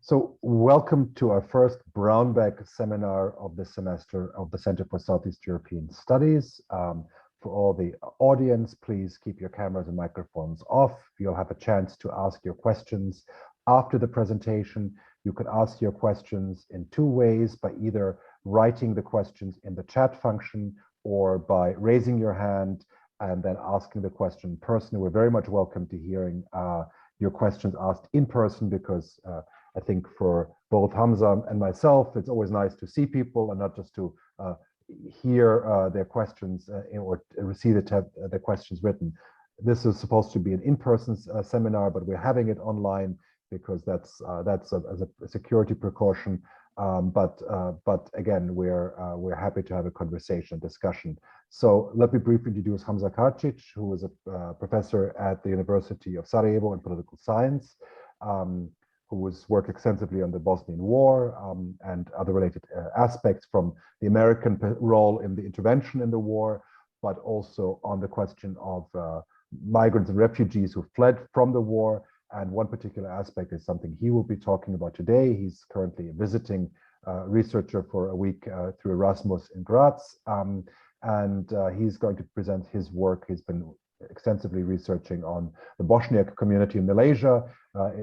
So welcome to our first Brownbag seminar of the semester of the Center for Southeast European Studies. For all the audience, please keep your cameras and microphones off. You'll have a chance to ask your questions after the presentation. You can ask your questions in two ways, by either writing the questions in the chat function or by raising your hand and then asking the question personally. We're very much welcome to hearing your questions asked in person, because I think for both Hamza and myself, it's always nice to see people and not just to hear their questions or receive the questions written. This is supposed to be an in-person seminar, but we're having it online because that's as a security precaution. But again, we're happy to have a conversation, discussion. So let me briefly introduce Hamza Karčić, who is a professor at the University of Sarajevo in political science, who has worked extensively on the Bosnian War and other related aspects, from the American role in the intervention in the war, but also on the question of migrants and refugees who fled from the war. And one particular aspect is something he will be talking about today. He's currently a visiting researcher for a week through Erasmus in Graz. And he's going to present his work. He's been extensively researching on the Bosniak community in Malaysia.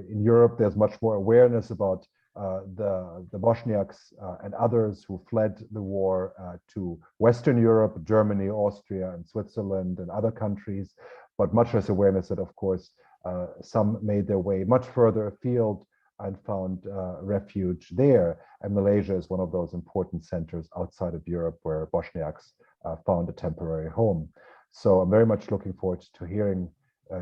In Europe, there's much more awareness about the Bosniaks and others who fled the war to Western Europe, Germany, Austria, and Switzerland, and other countries, but much less awareness that, of course, some made their way much further afield and found refuge there. And Malaysia is one of those important centers outside of Europe where Bosniaks found a temporary home. So I'm very much looking forward to hearing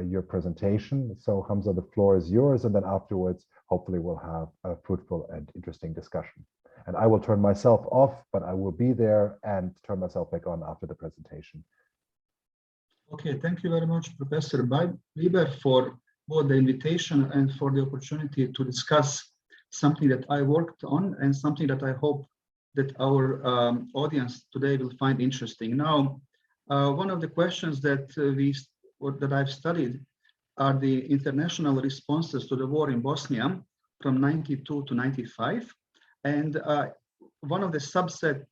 your presentation. So Hamza, the floor is yours, and then afterwards, hopefully we'll have a fruitful and interesting discussion. And I will turn myself off, but I will be there and turn myself back on after the presentation. Okay, thank you very much, Professor Weber, for both the invitation and for the opportunity to discuss something that I worked on and something that I hope that our audience today will find interesting. Now, one of the questions that I've studied are the international responses to the war in Bosnia from 92 to 95. And one of the subset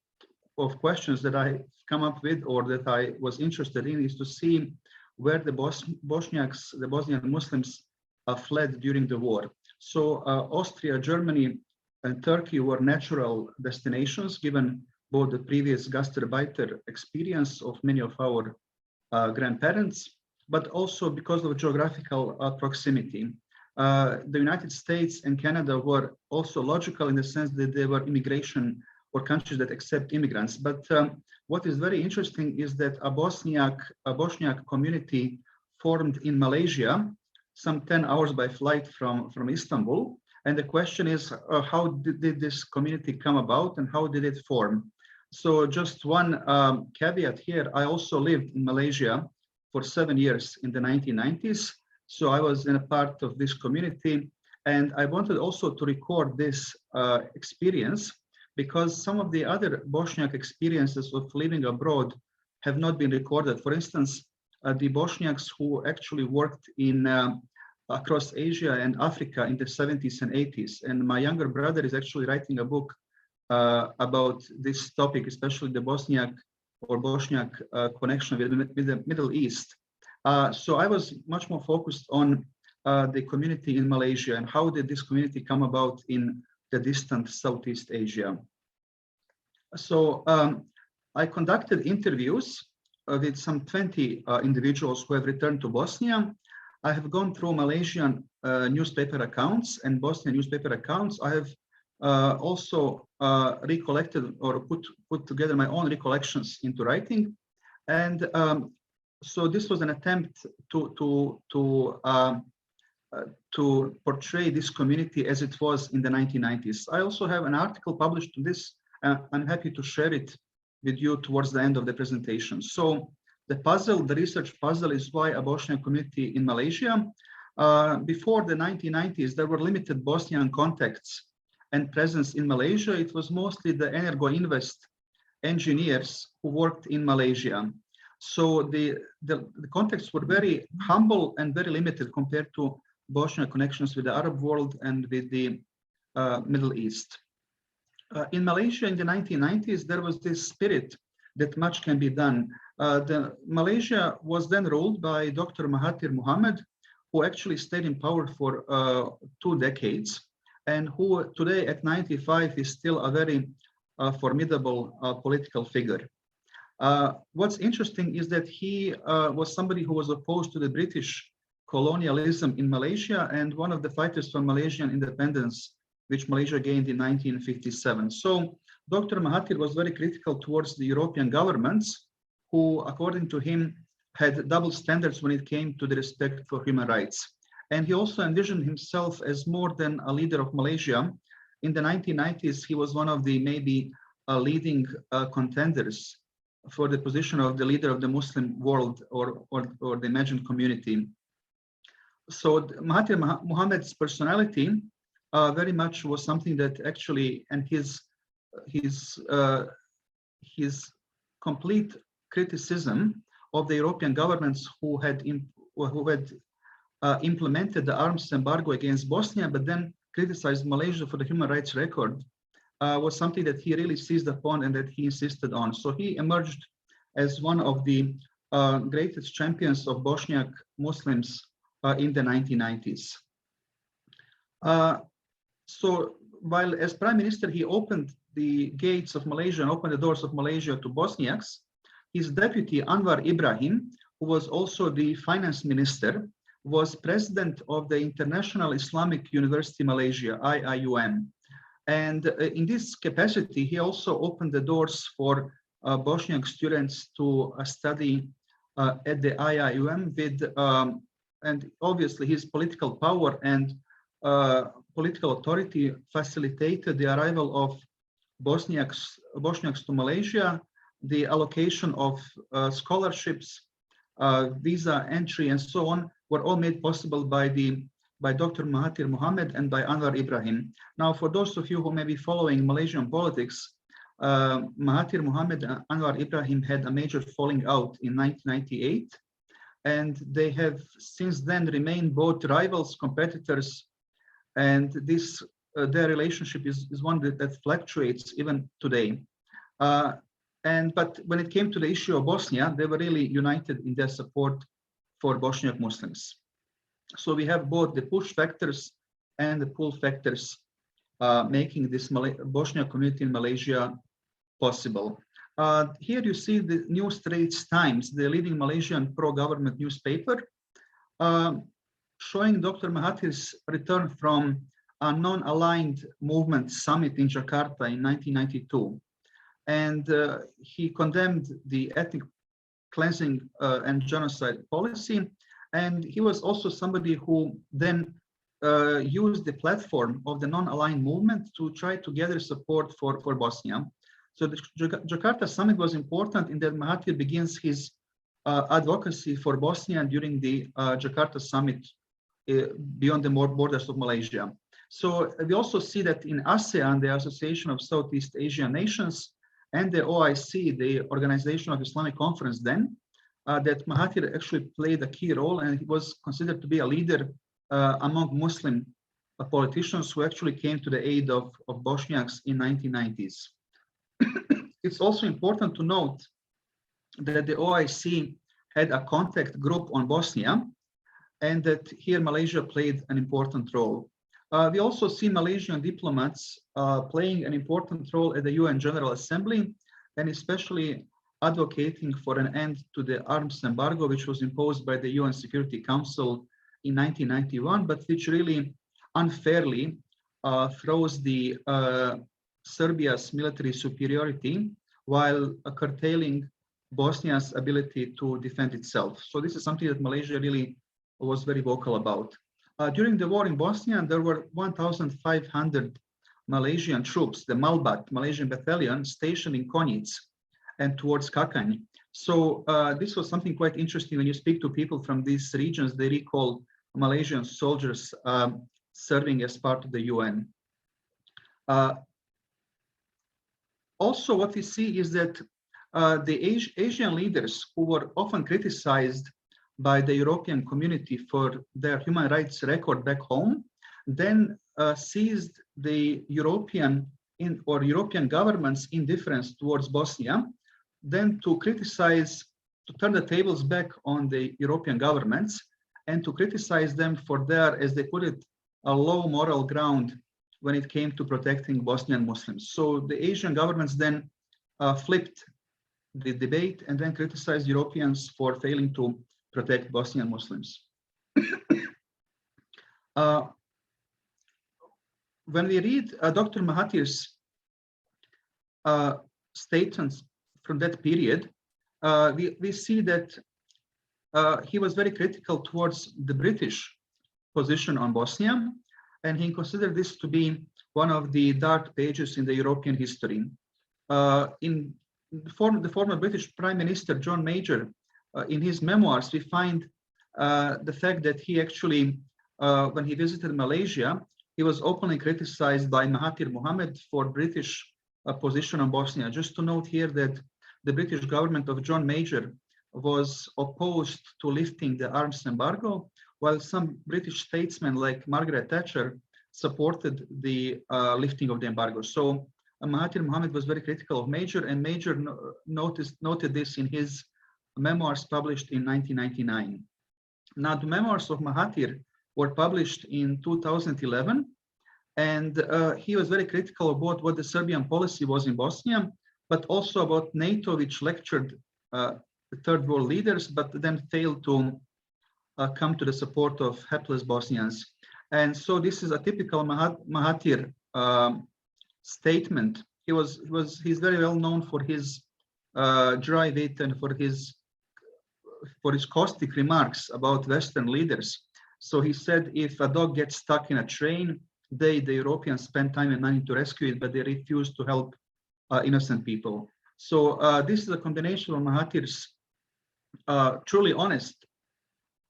of questions that I come up with, or that I was interested in, is to see where the Bosniaks, the Bosnian Muslims, fled during the war. So Austria, Germany, and Turkey were natural destinations, given both the previous Gastarbeiter experience of many of our grandparents, but also because of geographical proximity. The United States and Canada were also logical in the sense that they were immigration or countries that accept immigrants. But what is very interesting is that a Bosniak community formed in Malaysia, some 10 hours by flight from Istanbul. And the question is, how did this community come about and how did it form? So just one caveat here, I also lived in Malaysia for 7 years in the 1990s. So I was in a part of this community, and I wanted also to record this experience, because some of the other Bosniak experiences of living abroad have not been recorded. For instance, the Bosniaks who actually worked in across Asia and Africa in the 70s and 80s. And my younger brother is actually writing a book about this topic, especially the Bosniak connection with the Middle East. So I was much more focused on the community in Malaysia and how did this community come about in the distant Southeast Asia. So I conducted interviews with some 20 individuals who have returned to Bosnia. I have gone through Malaysian newspaper accounts and Bosnian newspaper accounts. I have also recollected or put together my own recollections into writing. And so this was an attempt to portray this community as it was in the 1990s. I also have an article published on this. I'm happy to share it with you towards the end of the presentation. So the research puzzle is why a Bosnian community in Malaysia. Before the 1990s, there were limited Bosnian contacts and presence in Malaysia. It was mostly the Energo Invest engineers who worked in Malaysia. So the contacts were very humble and very limited compared to Bosnian connections with the Arab world and with the Middle East. In Malaysia in the 1990s, there was this spirit that much can be done. Malaysia was then ruled by Dr. Mahathir Mohamad, who actually stayed in power for 2 decades, and who today at 95 is still a very formidable political figure. What's interesting is that he was somebody who was opposed to the British colonialism in Malaysia and one of the fighters for Malaysian independence, which Malaysia gained in 1957. So Dr. Mahathir was very critical towards the European governments, who, according to him, had double standards when it came to the respect for human rights. And he also envisioned himself as more than a leader of Malaysia. In the 1990s, he was one of the maybe leading contenders for the position of the leader of the Muslim world or the imagined community. So Mahathir Mohamad's personality very much was something that actually, and his complete criticism of the European governments who had implemented the arms embargo against Bosnia, but then criticized Malaysia for the human rights record, was something that he really seized upon and that he insisted on. So he emerged as one of the greatest champions of Bosniak Muslims in the 1990s. So while as Prime Minister, he opened the gates of Malaysia and opened the doors of Malaysia to Bosniaks, his deputy, Anwar Ibrahim, who was also the finance minister, was president of the International Islamic University Malaysia, IIUM. And in this capacity, he also opened the doors for Bosniak students to study at the IIUM with, and obviously his political power and political authority facilitated the arrival of Bosniaks to Malaysia, the allocation of scholarships, visa entry, and so on, were all made possible by Dr. Mahathir Mohamad and by Anwar Ibrahim. Now, for those of you who may be following Malaysian politics, Mahathir Mohamad and Anwar Ibrahim had a major falling out in 1998, and they have since then remained both rivals, competitors, and this their relationship is one that fluctuates even today. But when it came to the issue of Bosnia, they were really united in their support for Bosniak Muslims. So we have both the push factors and the pull factors making this Bosniak community in Malaysia possible. Here you see the New Straits Times, the leading Malaysian pro-government newspaper, showing Dr. Mahathir's return from a non-aligned movement summit in Jakarta in 1992. And he condemned the ethnic cleansing and genocide policy. And he was also somebody who then used the platform of the non-aligned movement to try to gather support for Bosnia. So the Jakarta summit was important in that Mahathir begins his advocacy for Bosnia during the Jakarta summit beyond the borders of Malaysia. So we also see that in ASEAN, the Association of Southeast Asian Nations, and the OIC, the Organization of Islamic Conference then, that Mahathir actually played a key role, and he was considered to be a leader among Muslim politicians who actually came to the aid of Bosniaks in 1990s. It's also important to note that the OIC had a contact group on Bosnia, and that here Malaysia played an important role. We also see Malaysian diplomats playing an important role at the UN General Assembly, and especially advocating for an end to the arms embargo, which was imposed by the UN Security Council in 1991, but which really unfairly throws the Serbia's military superiority while curtailing Bosnia's ability to defend itself. So this is something that Malaysia really was very vocal about. During the war in Bosnia, there were 1,500 Malaysian troops, the Malbat Malaysian battalion, stationed in Konjic and towards Kakanj. So this was something quite interesting. When you speak to people from these regions, they recall Malaysian soldiers serving as part of the UN. Also, what we see is that the Asian leaders who were often criticized by the European community for their human rights record back home, then seized the European government's indifference towards Bosnia, then to criticize, to turn the tables back on the European governments and to criticize them for their, as they put it, a low moral ground when it came to protecting Bosnian Muslims. So the Asian governments then flipped the debate and then criticized Europeans for failing to protect Bosnian Muslims. When we read Dr. Mahathir's statements from that period, we see that he was very critical towards the British position on Bosnia, and he considered this to be one of the dark pages in the European history. In the former British Prime Minister John Major, in his memoirs, we find the fact that he actually, when he visited Malaysia, he was openly criticized by Mahathir Mohamad for British position on Bosnia. Just to note here that the British government of John Major was opposed to lifting the arms embargo, while some British statesmen like Margaret Thatcher supported the lifting of the embargo. So Mahathir Mohamad was very critical of Major, and Major noted this in his memoirs published in 1999. Now, the memoirs of Mahathir were published in 2011, and he was very critical about what the Serbian policy was in Bosnia, but also about NATO, which lectured the third world leaders, but then failed to come to the support of helpless Bosnians. And so this is a typical Mahathir statement. He's very well known for his dry wit and for his caustic remarks about Western leaders. So he said, if a dog gets stuck in a train, the Europeans spend time and money to rescue it, but they refuse to help innocent people. So this is a combination of Mahathir's truly honest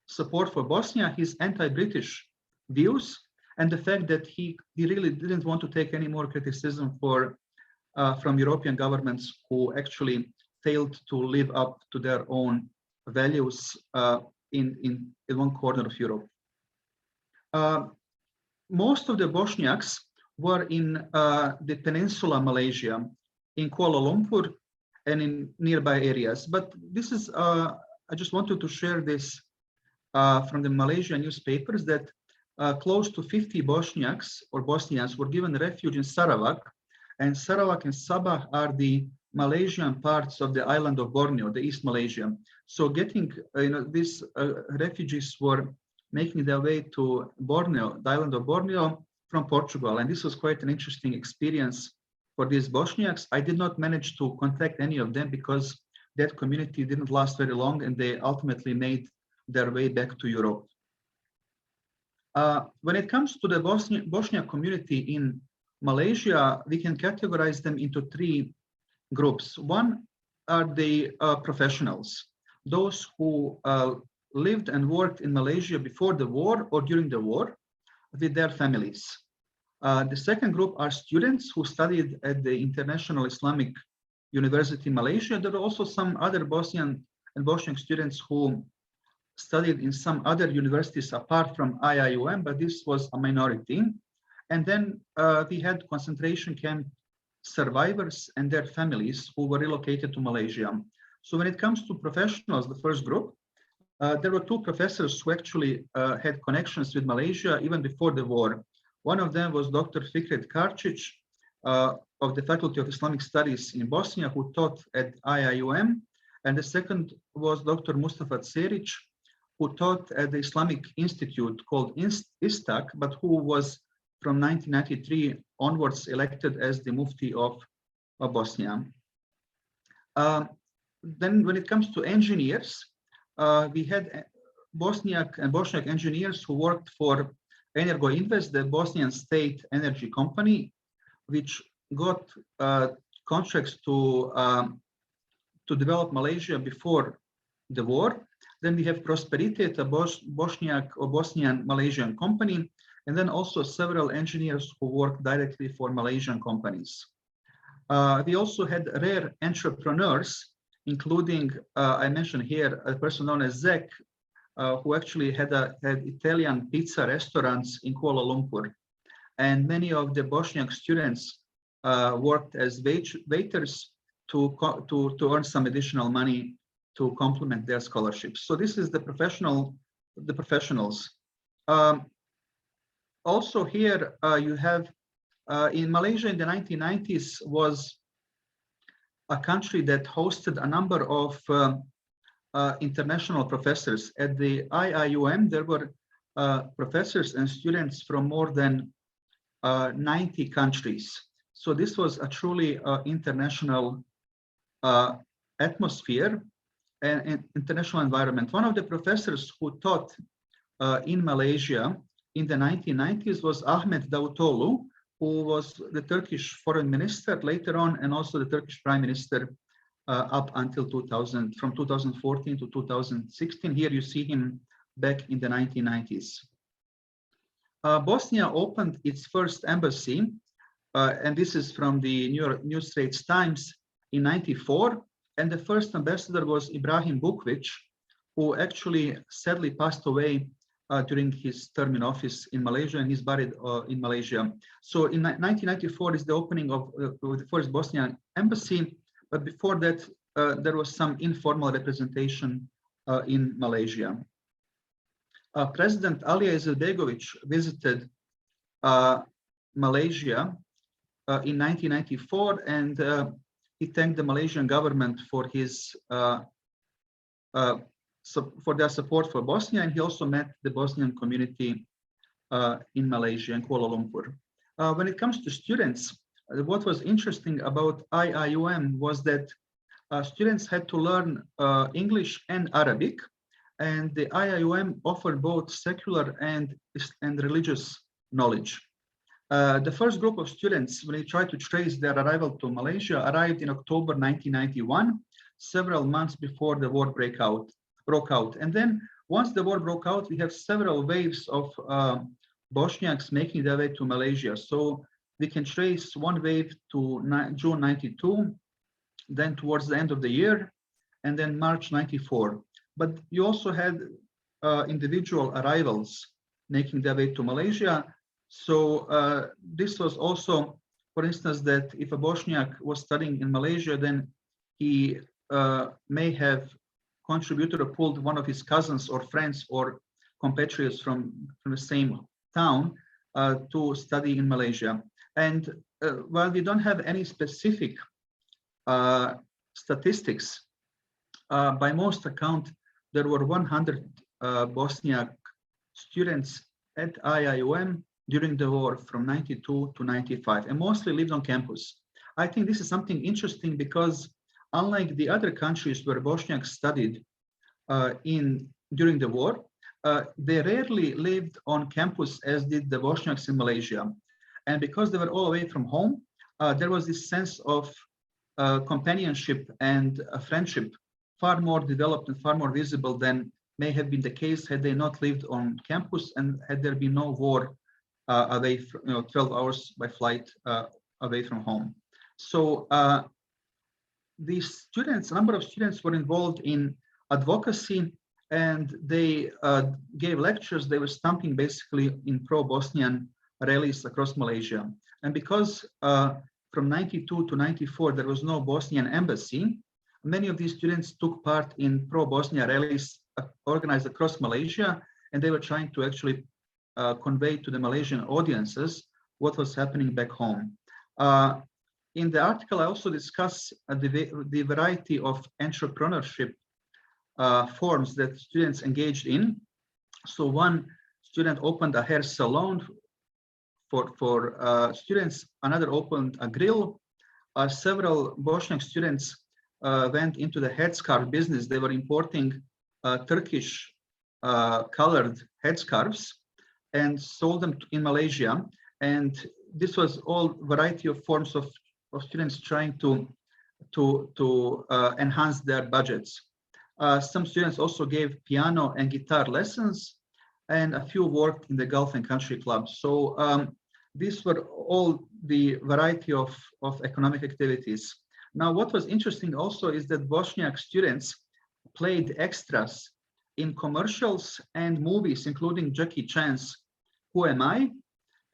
support for Bosnia, his anti-British views, and the fact that he really didn't want to take any more criticism from European governments who actually failed to live up to their own values in one corner of Europe. Most of the Bosniaks were in the peninsula Malaysia, in Kuala Lumpur and in nearby areas. But this is, I just wanted to share this from the Malaysian newspapers, that close to 50 Bosniaks or Bosnians were given refuge in Sarawak, and Sarawak and Sabah are the Malaysian parts of the island of Borneo, the East Malaysia. So getting, these refugees were making their way to Borneo, the island of Borneo, from Portugal. And this was quite an interesting experience for these Bosniaks. I did not manage to contact any of them because that community didn't last very long, and they ultimately made their way back to Europe. When it comes to the Bosniak community in Malaysia, we can categorize them into three groups. One are the professionals, those who lived and worked in Malaysia before the war or during the war with their families. The second group are students who studied at the International Islamic University in Malaysia. There were also some other Bosnian and Bosniak students who studied in some other universities apart from IIUM, but this was a minority. And then we had concentration camp survivors and their families who were relocated to Malaysia. So when it comes to professionals, the first group, there were two professors who actually had connections with Malaysia even before the war. One of them was Dr. Fikret Karčić of the Faculty of Islamic Studies in Bosnia, who taught at IIUM. And the second was Dr. Mustafa Cerić, who taught at the Islamic Institute called ISTAC, but who was from 1993 onwards elected as the Mufti of Bosnia. Then when it comes to engineers, we had Bosniak and Bosniak engineers who worked for Energo Invest, the Bosnian state energy company, which got contracts to develop Malaysia before the war. Then we have Prosperitet, a Bosniak or Bosnian Malaysian company, and then also several engineers who work directly for Malaysian companies. We also had rare entrepreneurs, including, I mentioned here, a person known as Zek, who actually had Italian pizza restaurants in Kuala Lumpur. And many of the Bosniak students worked as waiters to earn some additional money to complement their scholarships. So this is the professionals. Also here you have in Malaysia in the 1990s was a country that hosted a number of international professors. At the IIUM, there were professors and students from more than 90 countries. So this was a truly international atmosphere and international environment. One of the professors who taught in Malaysia in the 1990s was Ahmet Davutoğlu, who was the Turkish foreign minister later on, and also the Turkish prime minister up until 2000, from 2014 to 2016. Here you see him back in the 1990s. Bosnia opened its first embassy, and this is from the New Straits Times in '94. And the first ambassador was Ibrahim Bukvic, who actually sadly passed away during his term in office in Malaysia, and he's buried in Malaysia. So in 1994 is the opening of the first Bosnian embassy, but before that there was some informal representation in Malaysia. President Alija Izetbegović visited Malaysia in 1994, and he thanked the Malaysian government for his for their support for Bosnia, and he also met the Bosnian community in Malaysia and Kuala Lumpur. When it comes to students, what was interesting about IIUM was that students had to learn English and Arabic, and the IIUM offered both secular and religious knowledge. The first group of students, when they tried to trace their arrival to Malaysia, arrived in October 1991, several months before the war broke out. And then once the war broke out, we have several waves of Bosniaks making their way to Malaysia. So we can trace one wave to June 92, then towards the end of the year, and then March 94. But you also had individual arrivals making their way to Malaysia. So this was also, for instance, that if a Bosniak was studying in Malaysia, then he may have contributed or pulled one of his cousins or friends or compatriots from the same town to study in Malaysia. And while we don't have any specific statistics, by most account, there were 100 Bosniak students at IIUM during the war from 92 to 95, and mostly lived on campus. I think this is something interesting because unlike the other countries where Bosniaks studied during the war, they rarely lived on campus as did the Bosniaks in Malaysia. And because they were all away from home, there was this sense of companionship and friendship far more developed and far more visible than may have been the case had they not lived on campus and had there been no war away from, 12 hours by flight away from home. So these students, a number of students were involved in advocacy, and they gave lectures. They were stamping basically in pro-Bosnian rallies across Malaysia. And because from 92 to 94, there was no Bosnian embassy, many of these students took part in pro-Bosnia rallies organized across Malaysia, and they were trying to actually convey to the Malaysian audiences what was happening back home. In the article, I also discuss the variety of entrepreneurship forms that students engaged in. So one student opened a hair salon for students, another opened a grill. Several Bosniak students went into the headscarf business. They were importing Turkish colored headscarves and sold them in Malaysia. And this was all variety of forms of students trying to enhance their budgets. Some students also gave piano and guitar lessons, and a few worked in the golf and country clubs. So these were all the variety of economic activities. Now, what was interesting also is that Bosniak students played extras in commercials and movies, including Jackie Chan's Who Am I?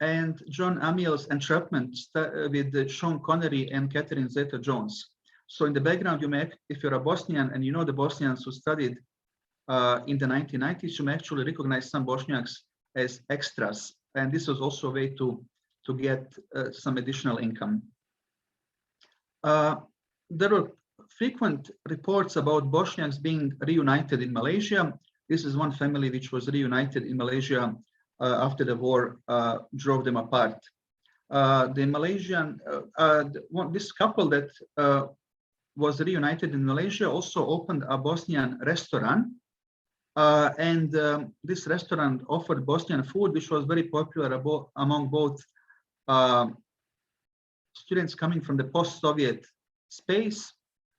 And John Amiel's Entrapment with Sean Connery and Catherine Zeta-Jones. So in the background, you may, if you're a Bosnian and you know the Bosnians who studied in the 1990s, you may actually recognize some Bosniaks as extras. And this was also a way to get some additional income. There were frequent reports about Bosniaks being reunited in Malaysia. This is one family which was reunited in Malaysia after the war drove them apart. The Malaysian, this couple that was reunited in Malaysia also opened a Bosnian restaurant. This restaurant offered Bosnian food, which was very popular among both students coming from the post-Soviet space,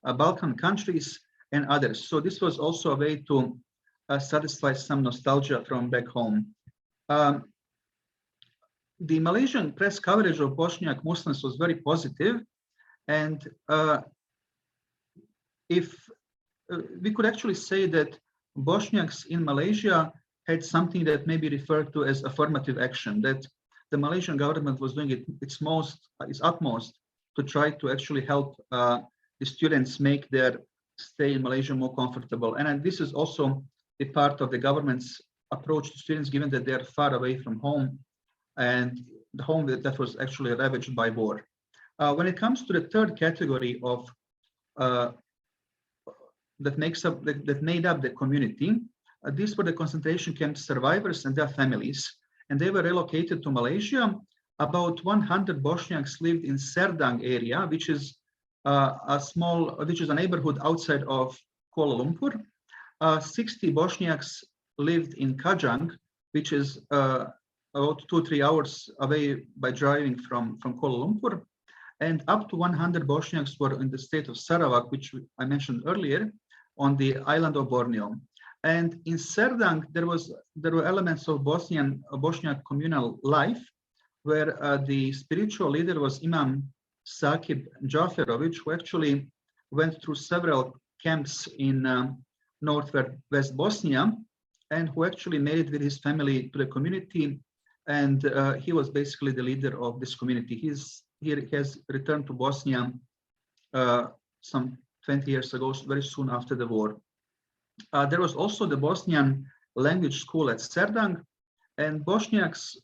Balkan countries, and others. So this was also a way to satisfy some nostalgia from back home. The Malaysian press coverage of Bosniak Muslims was very positive, and if we could actually say that Bosniaks in Malaysia had something that may be referred to as affirmative action, that the Malaysian government was doing its utmost to try to actually help the students make their stay in Malaysia more comfortable. And this is also a part of the government's approach to students, given that they're far away from home, and the home that was actually ravaged by war. When it comes to the third category of that made up the community, these were the concentration camp survivors and their families, and they were relocated to Malaysia. About 100 Bosniaks lived in Serdang area, which is a neighborhood outside of Kuala Lumpur. 60 Bosniaks lived in Kajang, which is about 2-3 hours away by driving from Kuala Lumpur. And up to 100 Bosniaks were in the state of Sarawak, which I mentioned earlier, on the island of Borneo. And in Serdang, there were elements of Bosniak communal life, where the spiritual leader was Imam Sakib Jaferovic, who actually went through several camps in northwest Bosnia, and who actually made it with his family to the community. And he was basically the leader of this community. He has returned to Bosnia some 20 years ago, very soon after the war. There was also the Bosnian language school at Serdang, and Bosniaks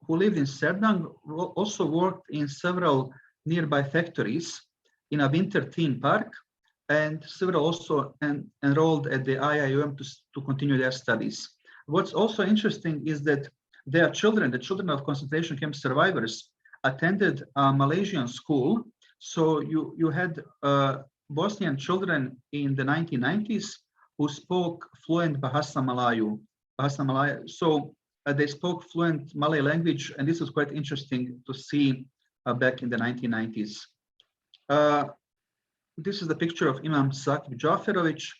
who lived in Serdang also worked in several nearby factories, in a winter theme park, and several also enrolled at the IIUM to continue their studies. What's also interesting is that their children, the children of concentration camp survivors, attended a Malaysian school. So you had Bosnian children in the 1990s who spoke fluent Bahasa Melayu. So they spoke fluent Malay language, and this was quite interesting to see back in the 1990s. This is the picture of Imam Sakib Jaferovic,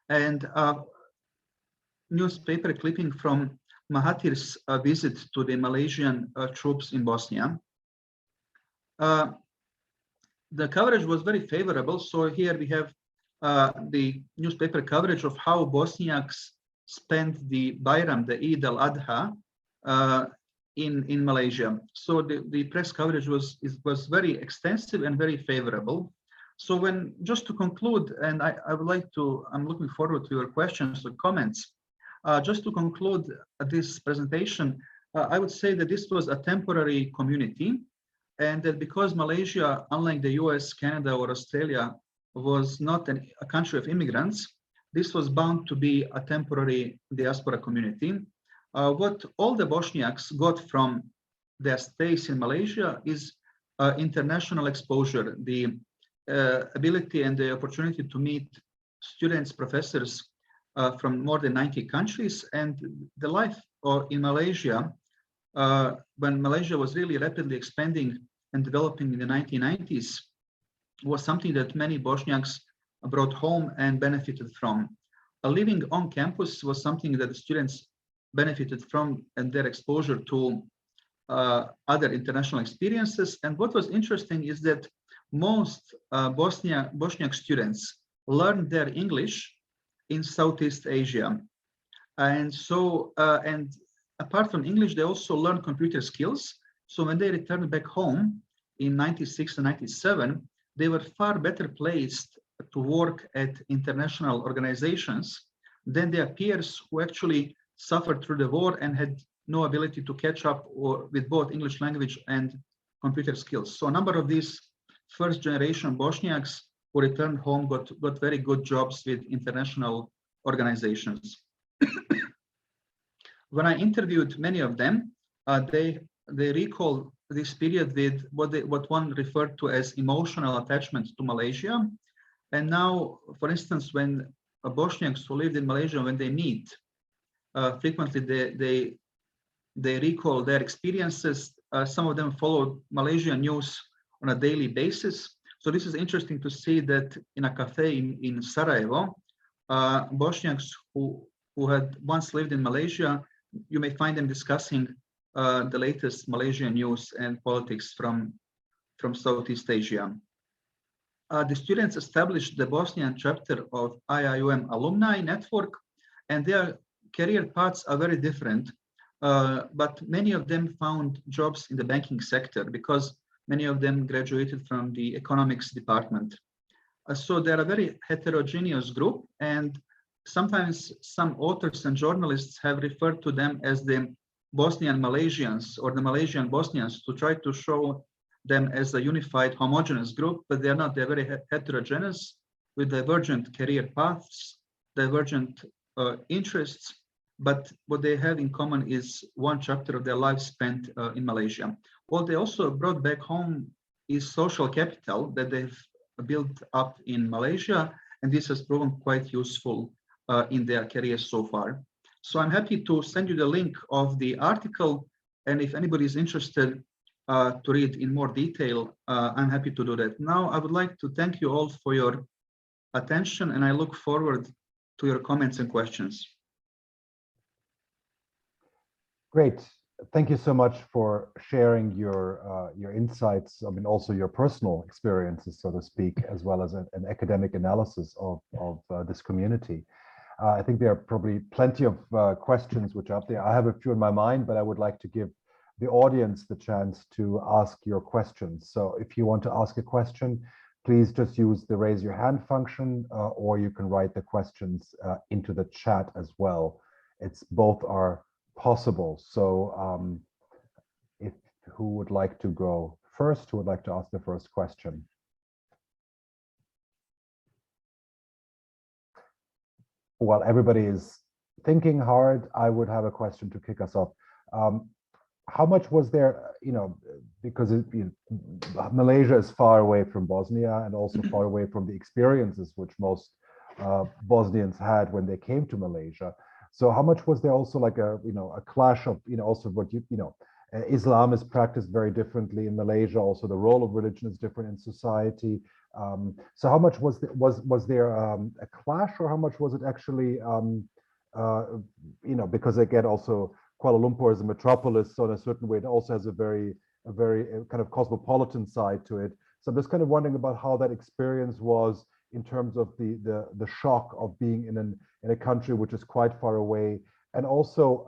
and newspaper clipping from Mahathir's visit to the Malaysian troops in Bosnia. The coverage was very favorable. So here we have the newspaper coverage of how Bosniaks spent the Bayram, the Eid al-Adha, in Malaysia. So the press coverage was very extensive and very favorable. So just to conclude, and I'm looking forward to your questions or comments. Just to conclude this presentation, I would say that this was a temporary community, and that because Malaysia, unlike the US, Canada, or Australia, was not a country of immigrants, this was bound to be a temporary diaspora community. What all the Bosniaks got from their stays in Malaysia is international exposure, the ability and the opportunity to meet students, professors from more than 90 countries, and the life in Malaysia, when Malaysia was really rapidly expanding and developing in the 1990s, was something that many Bosniaks brought home and benefited from. Living on campus was something that the students benefited from, and their exposure to other international experiences. And what was interesting is that most Bosniak students learned their English in Southeast Asia. And so, and apart from English, they also learned computer skills. So when they returned back home in 96 and 97, they were far better placed to work at international organizations than their peers who actually suffered through the war and had no ability to catch up with both English language and computer skills. So a number of these first generation Bosniaks who returned home got very good jobs with international organizations. When I interviewed many of them, they recall this period with what one referred to as emotional attachment to Malaysia. And now, for instance, when Bosniaks who lived in Malaysia, when they meet, frequently they recall their experiences. Some of them follow Malaysian news on a daily basis. So this is interesting to see that in a cafe in Sarajevo, Bosniaks who had once lived in Malaysia, you may find them discussing the latest Malaysian news and politics from Southeast Asia. The students established the Bosnian chapter of IIUM alumni network, and their career paths are very different. But many of them found jobs in the banking sector because many of them graduated from the economics department. So they're a very heterogeneous group, and sometimes some authors and journalists have referred to them as the Bosnian Malaysians or the Malaysian Bosnians to try to show them as a unified homogeneous group, but they're not. They're very heterogeneous with divergent career paths, divergent interests, but what they have in common is one chapter of their life spent in Malaysia. What they also brought back home is social capital that they've built up in Malaysia, and this has proven quite useful in their careers so far. So I'm happy to send you the link of the article, and if anybody is interested to read in more detail, I'm happy to do that. Now, I would like to thank you all for your attention, and I look forward to your comments and questions. Great. Thank you so much for sharing your insights. I mean, also your personal experiences, so to speak, as well as an academic analysis of this community. I think there are probably plenty of questions which are up there. I have a few in my mind, but I would like to give the audience the chance to ask your questions. So if you want to ask a question, please just use the raise your hand function, or you can write the questions into the chat as well. It's both are possible. So who would like to go first? Who would like to ask the first question? While everybody is thinking hard, I would have a question to kick us off. How much was there, because Malaysia is far away from Bosnia and also far away from the experiences which most Bosnians had when they came to Malaysia. So how much was there also like a clash of, also what Islam is practiced very differently in Malaysia. Also the role of religion is different in society. So how much was there a clash, or how much was it actually, because again, also Kuala Lumpur is a metropolis, so in a certain way, it also has a very kind of cosmopolitan side to it. So I'm just kind of wondering about how that experience was in terms of the shock of being in a country which is quite far away, and also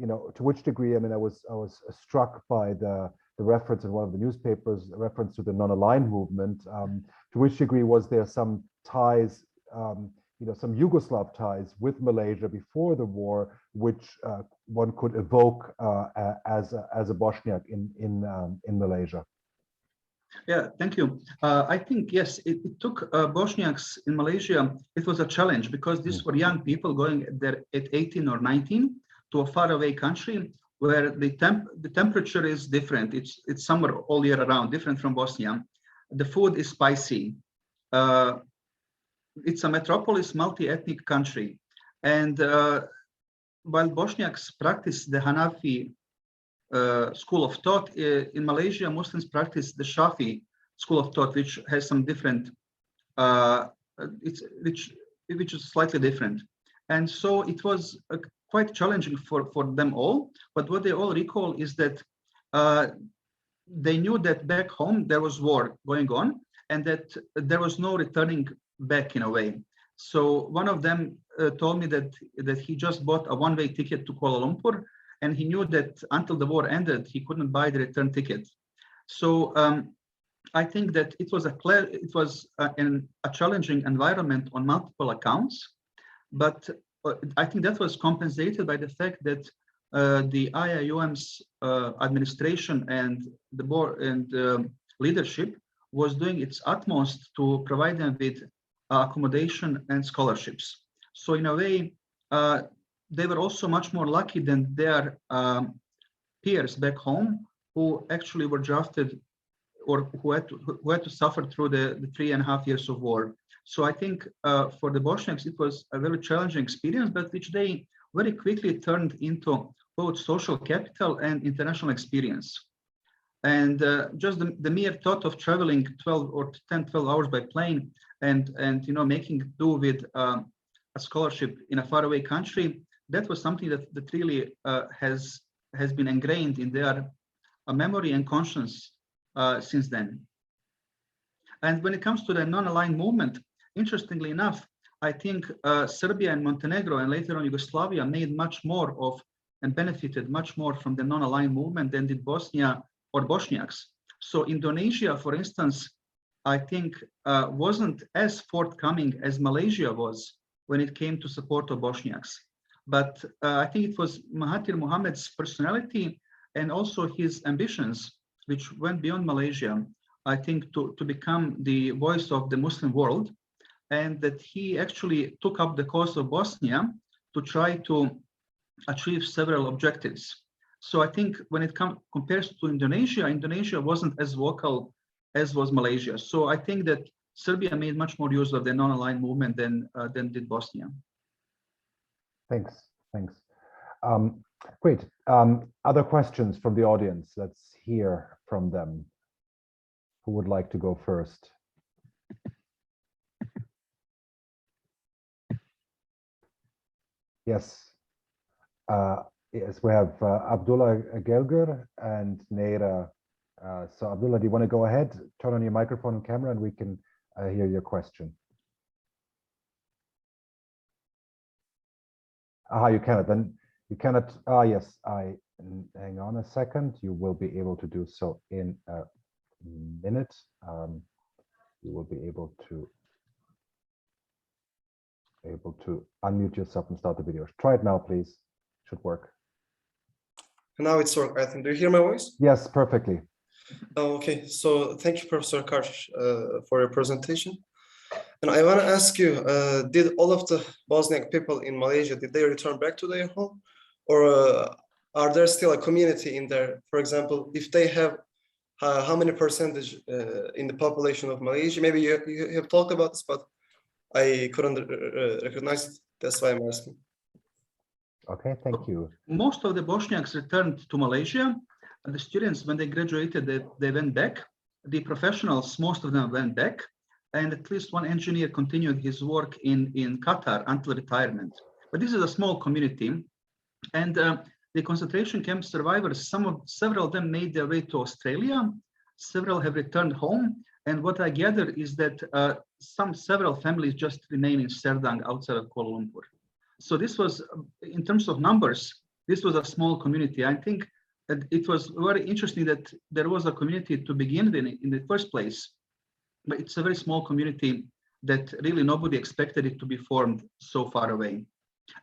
to which degree. I mean, I was struck by the reference in one of the newspapers, a reference to the non-aligned movement. To which degree was there some ties, some Yugoslav ties with Malaysia before the war, which one could evoke as a Bosniak in Malaysia? Yeah, thank you. I think, yes, it took Bosniaks in Malaysia. It was a challenge because these were young people going there at 18 or 19 to a faraway country where the temperature is different. It's summer all year around, different from Bosnia. The food is spicy. It's a metropolis, multi-ethnic country. And while Bosniaks practice the Hanafi school of thought, in Malaysia, Muslims practice the Shafi school of thought, which has some different, which is slightly different. And so it was quite challenging for them all. But what they all recall is that they knew that back home there was war going on, and that there was no returning back in a way. So one of them told me that he just bought a one-way ticket to Kuala Lumpur, and he knew that until the war ended, he couldn't buy the return ticket. So I think that it was a challenging environment on multiple accounts, but I think that was compensated by the fact that the IIUM's administration and the board and leadership was doing its utmost to provide them with accommodation and scholarships. So in a way, they were also much more lucky than their peers back home who actually were drafted or who had to suffer through the 3.5 years of war. So I think for the Bosniaks, it was a very challenging experience, but which they very quickly turned into both social capital and international experience. And just the mere thought of traveling 12 or 10, 12 hours by plane and making do with a scholarship in a faraway country, that was something that really has been ingrained in their memory and conscience since then. And when it comes to the non-aligned movement, interestingly enough, I think Serbia and Montenegro and later on Yugoslavia made much more of and benefited much more from the non-aligned movement than did Bosnia or Bosniaks. So Indonesia, for instance, I think wasn't as forthcoming as Malaysia was when it came to support of Bosniaks. But I think it was Mahathir Mohamad's personality and also his ambitions, which went beyond Malaysia, I think, to become the voice of the Muslim world, and that he actually took up the cause of Bosnia to try to achieve several objectives. So I think when it compares to Indonesia, Indonesia wasn't as vocal as was Malaysia. So I think that Serbia made much more use of the non-aligned movement than did Bosnia. Thanks. Great. Other questions from the audience? Let's hear from them. Who would like to go first? Yes. Yes, we have Abdullah Gelger and Neira. So Abdullah, do you want to go ahead, turn on your microphone and camera, and we can hear your question? You cannot. Then you cannot. Yes, hang on a second. You will be able to do so in a minute. You will be able to unmute yourself and start the video. Try it now, please. Should work. Now it's work, I think. Do you hear my voice? Yes, perfectly. Oh, okay. So thank you, Professor Karčić, for your presentation. And I want to ask you, did all of the Bosniak people in Malaysia, did they return back to their home? Or are there still a community in there? For example, if they have how many percentage in the population of Malaysia? Maybe you have talked about this, but I couldn't recognize it. That's why I'm asking. Okay, thank you. Most of the Bosniaks returned to Malaysia. The students, when they graduated, they went back. The professionals, most of them went back. And at least one engineer continued his work in Qatar until retirement. But this is a small community. And the concentration camp survivors, several of them made their way to Australia. Several have returned home. And what I gather is that several families just remain in Serdang outside of Kuala Lumpur. So this was, in terms of numbers, this was a small community. I think that it was very interesting that there was a community to begin with in the first place, but it's a very small community that really nobody expected it to be formed so far away.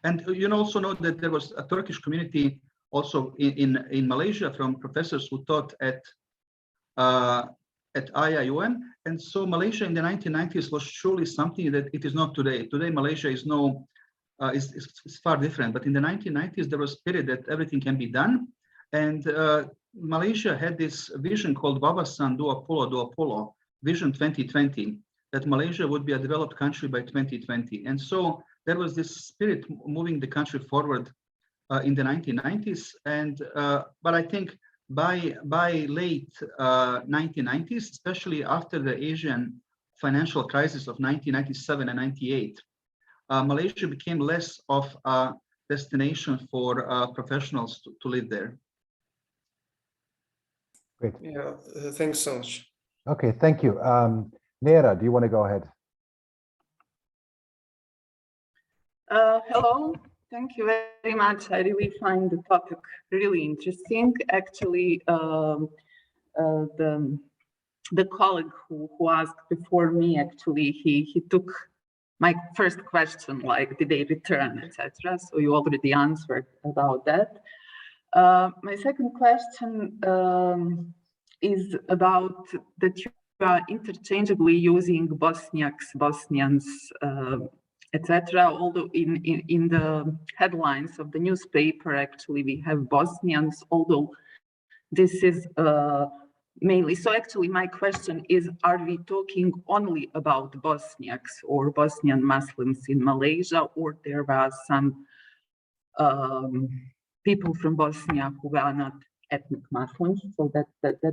And you also know that there was a Turkish community also in Malaysia from professors who taught at IIUM. And so Malaysia in the 1990s was surely something that it is not today. Today, Malaysia is is far different. But in the 1990s, there was a spirit that everything can be done. And Malaysia had this vision called Wawasan Dua Pulau, Vision 2020, that Malaysia would be a developed country by 2020. And so there was this spirit moving the country forward in the 1990s. And but I think by late 1990s, especially after the Asian financial crisis of 1997 and 98, Malaysia became less of a destination for professionals to live there. Great. Yeah, thanks so much. Okay, thank you. Neira, do you want to go ahead? Hello, thank you very much. I really find the topic really interesting. Actually, the colleague who asked before me, actually, he took my first question, like, did they return, etc. So you already answered about that. My second question is about that you are interchangeably using Bosniaks, Bosnians, etc. Although in the headlines of the newspaper, actually, we have Bosnians, although this is mainly, so actually my question is, are we talking only about Bosniaks or Bosnian Muslims in Malaysia, or there are some people from Bosnia who are not ethnic Muslims? So that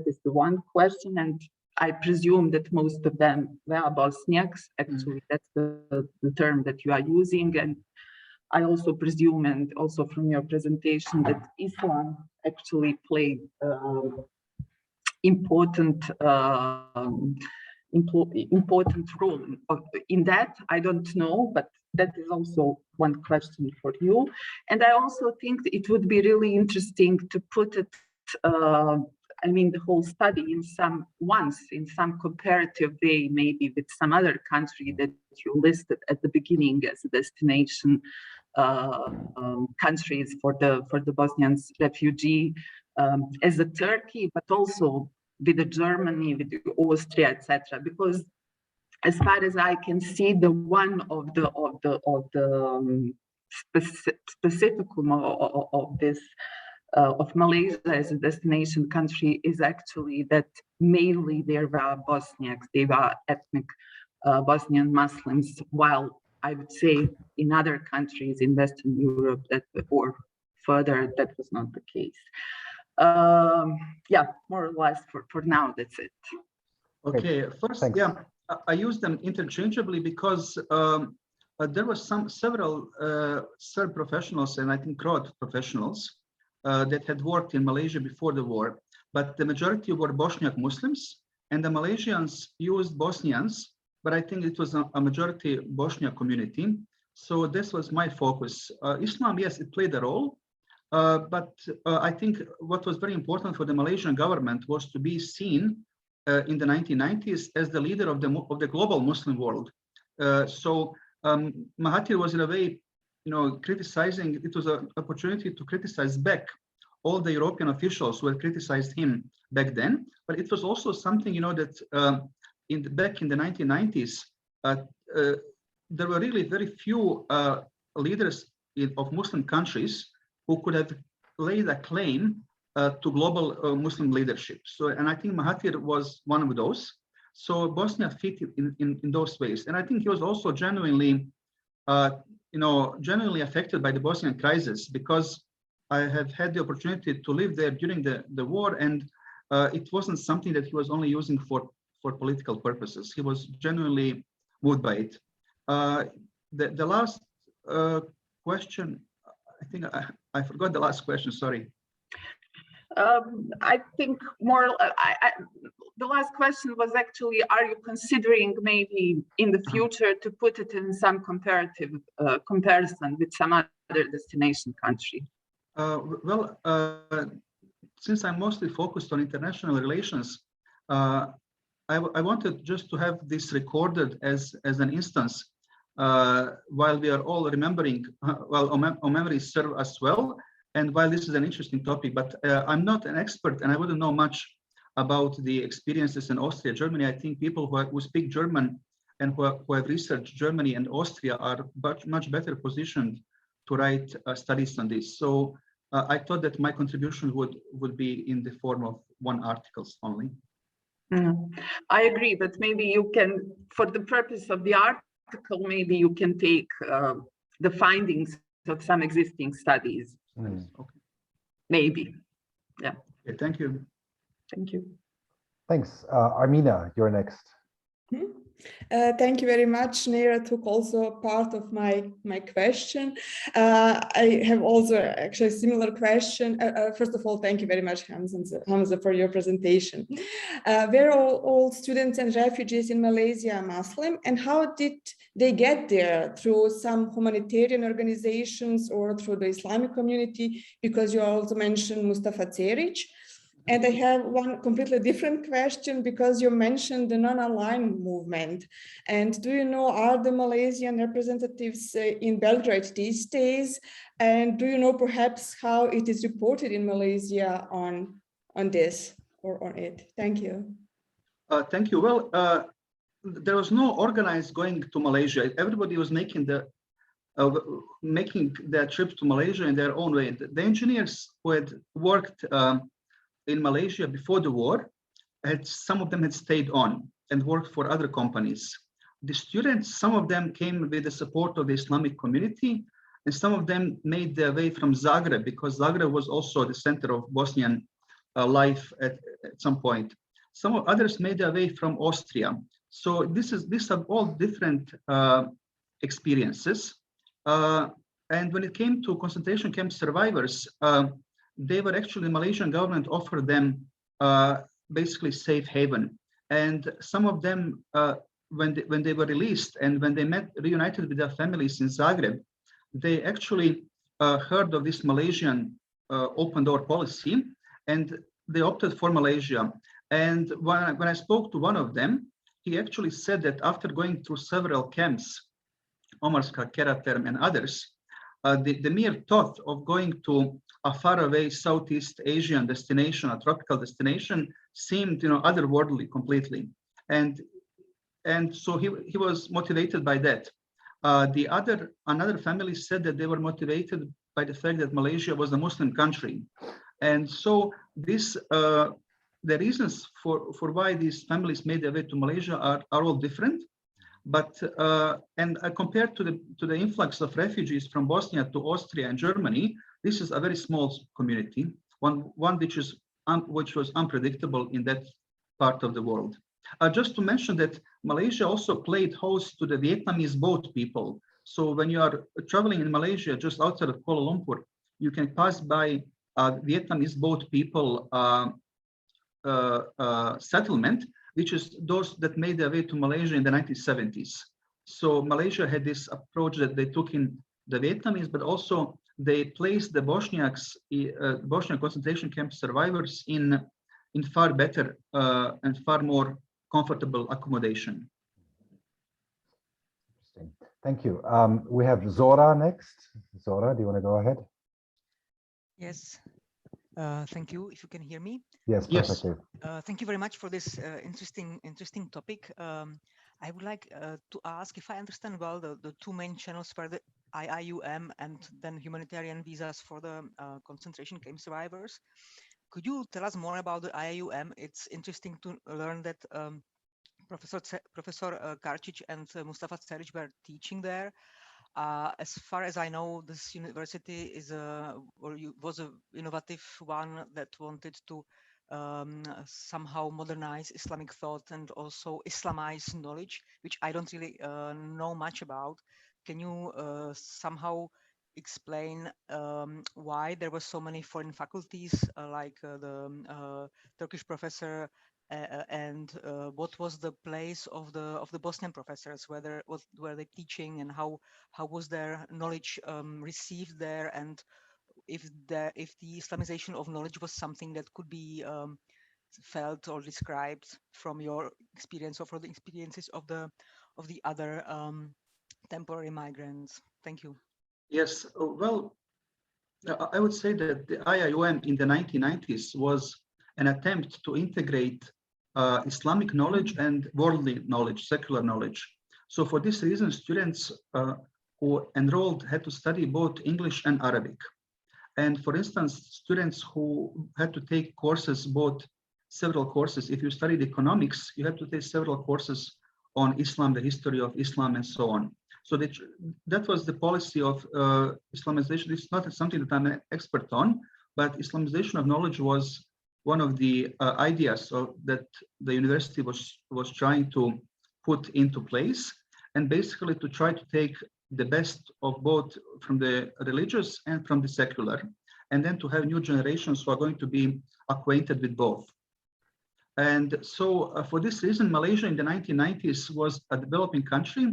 is the one question, and I presume that most of them were Bosniaks. Actually, that's the term that you are using, and I also presume, and also from your presentation, that Islam actually played important role in that. I don't know, but that is also one question for you. And I also think that it would be really interesting to put it, I mean, the whole study in some comparative way, maybe with some other country that you listed at the beginning as a destination countries for the Bosnian refugee, as a Turkey, but also with the Germany, with the Austria, etc. Because as far as I can see, the one of the specificum of this of Malaysia as a destination country is actually that mainly there were Bosniaks, they were ethnic Bosnian Muslims, while I would say in other countries in Western Europe that or further that was not the case. Yeah, more or less for now, that's it. Okay, first, thanks. Yeah, I use them interchangeably because there were several Serb professionals and I think Croat professionals that had worked in Malaysia before the war, but the majority were Bosniak Muslims, and the Malaysians used Bosnians, but I think it was a majority Bosniak community. So this was my focus. Islam, yes, it played a role. But I think what was very important for the Malaysian government was to be seen in the 1990s as the leader of the global Muslim world. So Mahathir was in a way, criticizing. It was an opportunity to criticize back all the European officials who had criticized him back then. But it was also something, that back in the 1990s, there were really very few leaders of Muslim countries who could have laid a claim to global Muslim leadership. So, and I think Mahathir was one of those. So Bosnia fit in those ways. And I think he was also genuinely affected by the Bosnian crisis, because I have had the opportunity to live there during the war, and it wasn't something that he was only using for political purposes. He was genuinely moved by it. The last question, I think I forgot the last question, sorry. I think more, the last question was actually, are you considering maybe in the future to put it in some comparative comparison with some other destination country? Well, since I'm mostly focused on international relations, I wanted just to have this recorded as an instance while we are all remembering, while our memories serve us well, and while this is an interesting topic. But I'm not an expert, and I wouldn't know much about the experiences in Austria, Germany. I think people who speak German and who have researched Germany and Austria are much better positioned to write studies on this. So I thought that my contribution would be in the form of one articles only. I agree, but maybe you can, for the purpose of the article, maybe you can take the findings of some existing studies. Okay. Maybe, yeah. Okay, thank you. Thank you. Thanks. Armina, you're next. Thank you very much. Neera took also part of my question. I have also actually a similar question. First of all, thank you very much, Hamza, for your presentation. Were all students and refugees in Malaysia Muslim, and how did they get there? Through some humanitarian organizations or through the Islamic community? Because you also mentioned Mustafa Cerić. And I have one completely different question, because you mentioned the non-aligned movement. And do you know, are the Malaysian representatives in Belgrade these days? And do you know perhaps how it is reported in Malaysia on this or on it? Thank you. Thank you. Well, there was no organized going to Malaysia. Everybody was making their trip to Malaysia in their own way. The engineers who had worked in Malaysia before the war, some of them had stayed on and worked for other companies. The students, some of them came with the support of the Islamic community, and some of them made their way from Zagreb, because Zagreb was also the center of Bosnian life at some point. Some of others made their way from Austria. So these are all different experiences. And when it came to concentration camp survivors, they were actually, the Malaysian government offered them basically safe haven. And some of them, when they were released and when they reunited with their families in Zagreb, they actually heard of this Malaysian open door policy, and they opted for Malaysia. And when I spoke to one of them, he actually said that after going through several camps, Omarska, Keraterm, and others, the mere thought of going to a faraway Southeast Asian destination, a tropical destination, seemed, otherworldly completely. And so he was motivated by that. Another family said that they were motivated by the fact that Malaysia was a Muslim country. And so the reasons for why these families made their way to Malaysia are all different. But compared to the influx of refugees from Bosnia to Austria and Germany, this is a very small community, one which was unpredictable in that part of the world. Just to mention that Malaysia also played host to the Vietnamese boat people. So when you are traveling in Malaysia, just outside of Kuala Lumpur, you can pass by Vietnamese boat people settlement, which is those that made their way to Malaysia in the 1970s. So Malaysia had this approach that they took in the Vietnamese, but also they placed the Bosniaks, Bosnian concentration camp survivors in far better and far more comfortable accommodation. Interesting. Thank you. We have Zora next. Zora, do you want to go ahead? Yes. Thank you. If you can hear me. Yes, perfectly. Yes. Thank you very much for this interesting topic. I would like to ask if I understand well the two main channels for the IIUM and then humanitarian visas for the concentration camp survivors. Could you tell us more about the IIUM? It's interesting to learn that Professor Karčić and Mustafa Cerić were teaching there. As far as I know, this university was an innovative one that wanted to somehow modernize Islamic thought and also Islamize knowledge, which I don't really know much about. Can you somehow explain why there were so many foreign faculties, like the Turkish professor, and what was the place of the Bosnian professors? What were they teaching, and how was their knowledge received there, and if the Islamization of knowledge was something that could be felt or described from your experience or from the experiences of the other temporary migrants. Thank you. Yes, well, I would say that the IIUM in the 1990s was an attempt to integrate Islamic knowledge and worldly knowledge, secular knowledge. So for this reason, students who enrolled had to study both English and Arabic. And for instance, students who had to take courses, several courses. If you studied economics, you had to take several courses on Islam, the history of Islam, and so on. So that was the policy of Islamization. It's not something that I'm an expert on, but Islamization of knowledge was one of the ideas that the university was trying to put into place, and basically to try to take the best of both from the religious and from the secular, and then to have new generations who are going to be acquainted with both. And so for this reason, Malaysia in the 1990s was a developing country,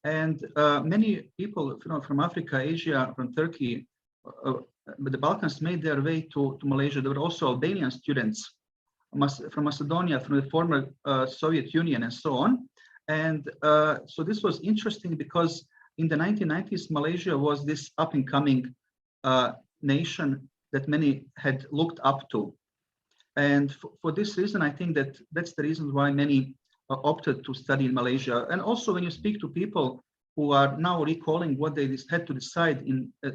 and many people from Africa, Asia, from Turkey, the Balkans made their way to Malaysia. There were also Albanian students from Macedonia, from the former Soviet Union, and so on. And so this was interesting because in the 1990s, Malaysia was this up-and-coming nation that many had looked up to. And for this reason, I think that that's the reason why many opted to study in Malaysia. And also when you speak to people who are now recalling what they had to decide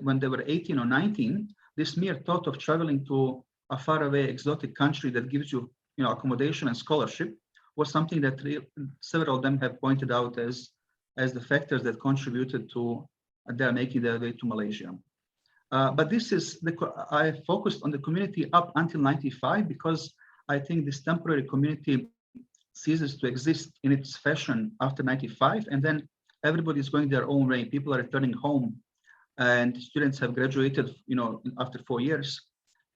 when they were 18 or 19, this mere thought of traveling to a faraway exotic country that gives you, accommodation and scholarship was something that several of them have pointed out as the factors that contributed to their making their way to Malaysia. But this is I focused on the community up until 95 because I think this temporary community ceases to exist in its fashion after 95, and then everybody is going their own way. People are returning home, and students have graduated, after 4 years,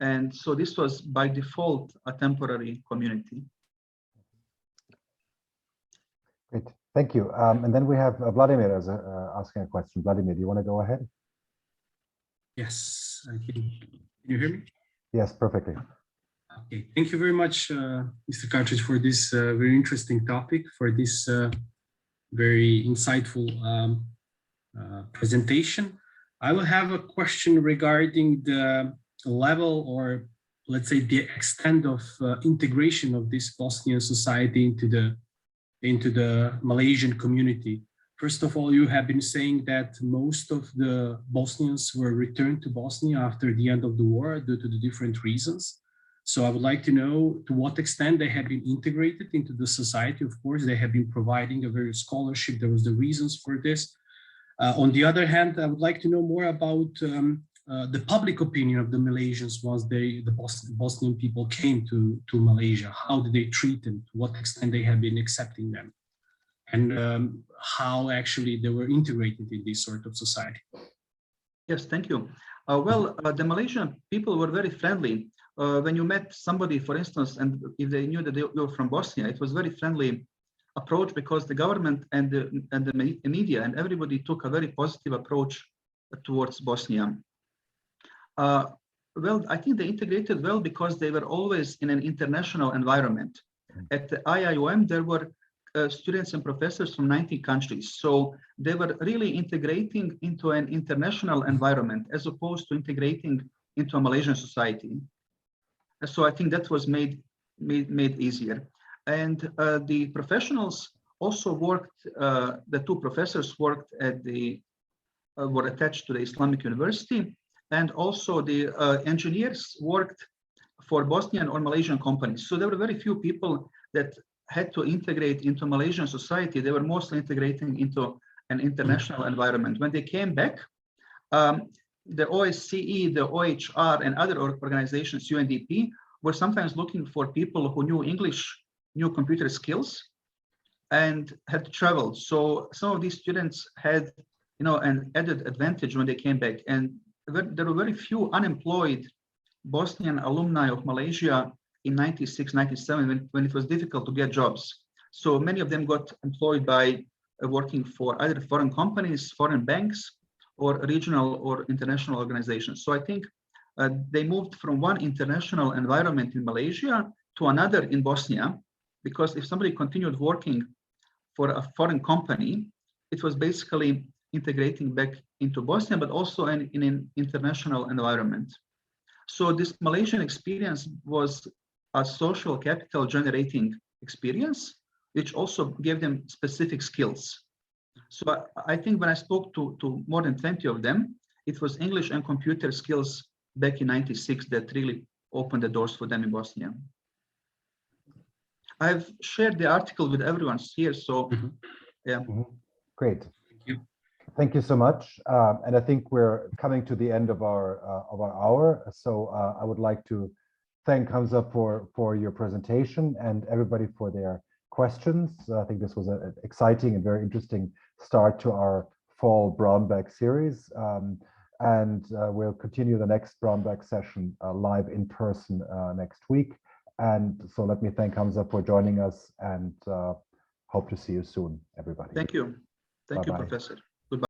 and so this was by default a temporary community. Great, thank you. And then we have Vladimir asking a question. Vladimir, do you want to go ahead? Yes, can you hear me? Yes, perfectly. Okay, thank you very much, Mr. Karčić, for this very interesting topic, for this very insightful presentation. I will have a question regarding the level, or let's say the extent of integration of this Bosnian society into the Malaysian community. First of all, you have been saying that most of the Bosnians were returned to Bosnia after the end of the war due to the different reasons. So I would like to know to what extent they have been integrated into the society. Of course, they have been providing a very scholarship. There was the reasons for this. On the other hand, I would like to know more about the public opinion of the Malaysians once the Bosnian people came to Malaysia. How did they treat them? To what extent they have been accepting them? And how actually they were integrated in this sort of society. Yes, thank you. The Malaysian people were very friendly. When you met somebody, for instance, and if they knew that you were from Bosnia, it was very friendly approach because the government and the media and everybody took a very positive approach towards Bosnia. I think they integrated well because they were always in an international environment. At the IIOM, there were students and professors from 90 countries. So they were really integrating into an international environment as opposed to integrating into a Malaysian society. So I think that was made easier. And the professionals also worked, the two professors worked at were attached to the Islamic University, and also the engineers worked for Bosnian or Malaysian companies. So there were very few people that had to integrate into Malaysian society. They were mostly integrating into an international environment. When they came back, the OSCE, the OHR, and other organizations, UNDP, were sometimes looking for people who knew English, knew computer skills, and had traveled. So some of these students had, an added advantage when they came back. And there were very few unemployed Bosnian alumni of Malaysia in 96, 97, when it was difficult to get jobs. So many of them got employed by working for either foreign companies, foreign banks, or regional or international organizations. So I think they moved from one international environment in Malaysia to another in Bosnia, because if somebody continued working for a foreign company, it was basically integrating back into Bosnia, but also in an international environment. So this Malaysian experience was a social capital generating experience, which also gave them specific skills. So I think when I spoke to more than 20 of them, it was English and computer skills back in 96 that really opened the doors for them in Bosnia. I've shared the article with everyone here, so yeah. Great. Thank you so much. And I think we're coming to the end of our hour. So I would like to thank Hamza for your presentation and everybody for their questions. I think this was an exciting and very interesting start to our fall Brownbag series. And we'll continue the next Brownbag session live in person next week. And so let me thank Hamza for joining us, and hope to see you soon, everybody. Thank you. Thank you, Bye-bye. Professor.